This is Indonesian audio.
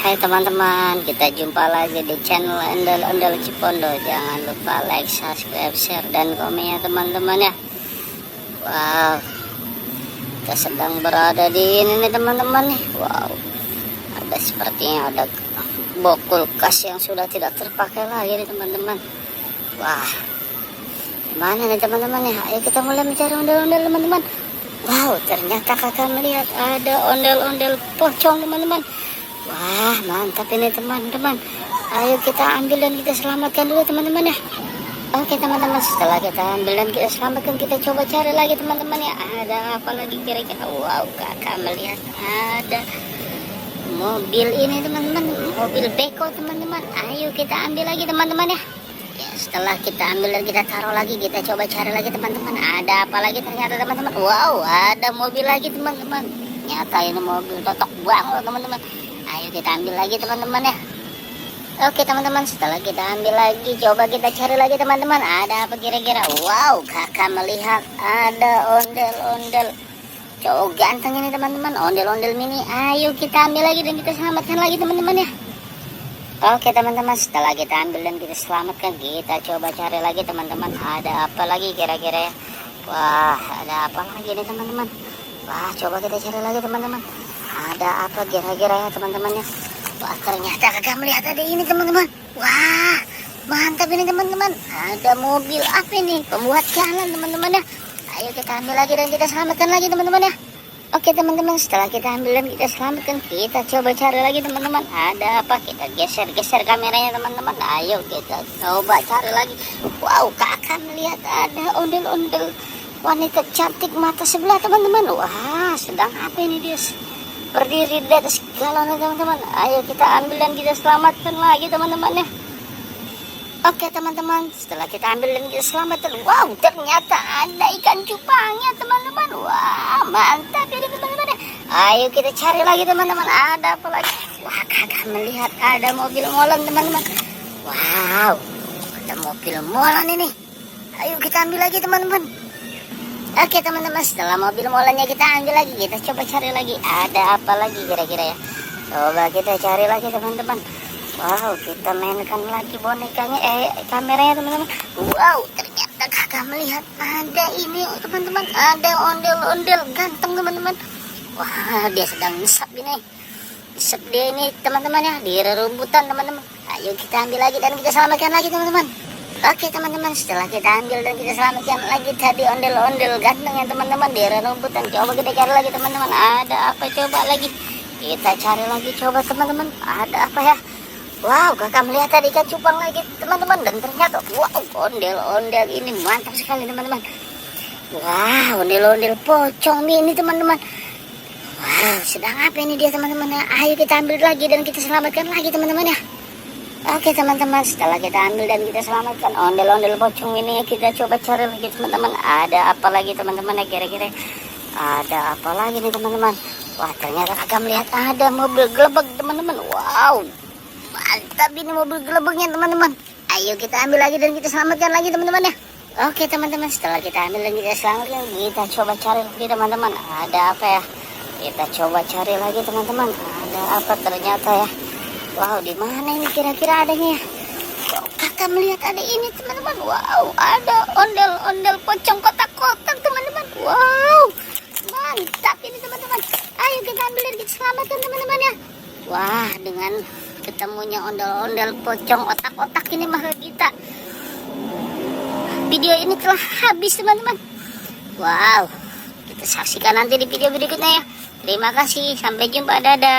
Hai teman-teman, kita jumpa lagi di channel Ondel-Ondel Cipondo. Jangan lupa like, subscribe, share, dan komen ya teman-teman ya. Wow, kita sedang berada di ini nih teman-teman nih. Wow, ada sepertinya ada bok kulkas yang sudah tidak terpakai lagi nih teman-teman. Wah, mana nih teman-teman ya? Ayo kita mulai mencari ondel-ondel teman-teman. Wow, ternyata kakak melihat ada ondel-ondel pocong teman-teman. Wah, mantap ini teman-teman. Ayo kita ambil dan kita selamatkan dulu teman-teman ya. Oke teman-teman, setelah kita ambil dan kita selamatkan, kita coba cari lagi teman-teman ya. Ada apa lagi kira-kira? Wow, kakak melihat ada mobil ini teman-teman, mobil beko teman-teman. Ayo kita ambil lagi teman-teman ya. Ya, setelah kita ambil dan kita taruh lagi, kita coba cari lagi teman-teman. Ada apa lagi ternyata teman-teman? Wow, ada mobil lagi teman-teman. Nyata ini mobil totok banget teman-teman. Ayo kita ambil lagi teman-teman ya. Oke teman-teman, setelah kita ambil lagi, coba kita cari lagi teman-teman. Ada apa kira-kira? Wow, kakak melihat ada ondel-ondel cowok ganteng ini teman-teman, ondel-ondel mini. Ayo kita ambil lagi dan kita selamatkan lagi teman-teman ya. Oke teman-teman, setelah kita ambil dan kita selamatkan, kita coba cari lagi teman-teman. Ada apa lagi kira-kira ya? Wah, ada apa lagi nih teman-teman? Wah, coba kita cari lagi teman-teman. Ada apa kira-kira ya teman-teman ya? Wah, ternyata kakak melihat ada ini teman-teman. Wah, mantap ini teman-teman. Ada mobil apa ini? Pembuat jalan teman-teman ya. Ayo kita ambil lagi dan kita selamatkan lagi teman-teman ya. Oke teman-teman, setelah kita ambil dan kita selamatkan, kita coba cari lagi teman-teman. Ada apa? Kita geser-geser kameranya teman-teman. Ayo kita coba cari lagi. Wow, kakak melihat ada ondel-ondel wanita cantik mata sebelah teman-teman. Wah, sedang apa ini dia? Berdiri di atas galon teman-teman. Ayo kita ambil dan kita selamatkan lagi teman-teman ya. Oke teman-teman, setelah kita ambil dan kita selamatkan, wow, ternyata ada ikan cupangnya teman-teman. Wah, mantap ini teman-teman ya. Ayo kita cari lagi teman-teman. Ada apa lagi? Wah, kakak melihat ada mobil molen teman-teman. Wow, ada mobil molen ini. Ayo kita ambil lagi teman-teman. Oke teman-teman, setelah mobil molennya kita ambil lagi, kita coba cari lagi. Ada apa lagi kira-kira ya? Coba kita cari lagi teman-teman. Wow, kita mainkan lagi bonekanya, kameranya teman-teman. Wow, ternyata kakak melihat ada ini teman-teman. Ada ondel-ondel ganteng teman-teman. Wah, dia sedang ngesap ini. Ngesap dia ini teman-teman ya, di rerumputan teman-teman. Ayo kita ambil lagi dan kita selamatkan lagi teman-teman. Oke teman-teman, setelah kita ambil dan kita selamatkan lagi tadi ondel-ondel ganteng ya teman-teman di rumputan. Coba kita cari lagi teman-teman. Ada apa coba lagi? Kita cari lagi coba teman-teman. Ada apa ya? Wow, kakak melihat tadi ikan cupang lagi teman-teman. Dan ternyata wow, ondel-ondel ini mantap sekali teman-teman. Wow, ondel-ondel pocong ini teman-teman. Wow, sedang apa ini dia teman-teman ya? Ayo kita ambil lagi dan kita selamatkan lagi teman-teman ya. Oke teman-teman, setelah kita ambil dan kita selamatkan ondel-ondel pocong ini, kita coba cari lagi teman-teman. Ada apa lagi teman-teman ya kira-kira? Ada apa lagi nih teman-teman? Wah, ternyata kakak melihat ada mobil gelebeg teman-teman. Wow, mantap ini mobil gelebegnya teman-teman. Ayo kita ambil lagi dan kita selamatkan lagi teman-teman ya. Oke teman-teman, setelah kita ambil dan kita selamatkan, kita coba cari lagi teman-teman. Ada apa ya? Kita coba cari lagi teman-teman. Ada apa ternyata ya? Wow, di mana ini kira-kira adanya ya? Wow, kakak melihat ada ini teman-teman. Wow, ada ondel-ondel pocong kotak-kotak teman-teman. Wow, mantap ini teman-teman. Ayo kita ambil dan kita selamatkan teman-teman ya. Wah, dengan ketemunya ondel-ondel pocong otak-otak ini maka kita video ini telah habis teman-teman. Wow, kita saksikan nanti di video berikutnya ya. Terima kasih, sampai jumpa, dadah.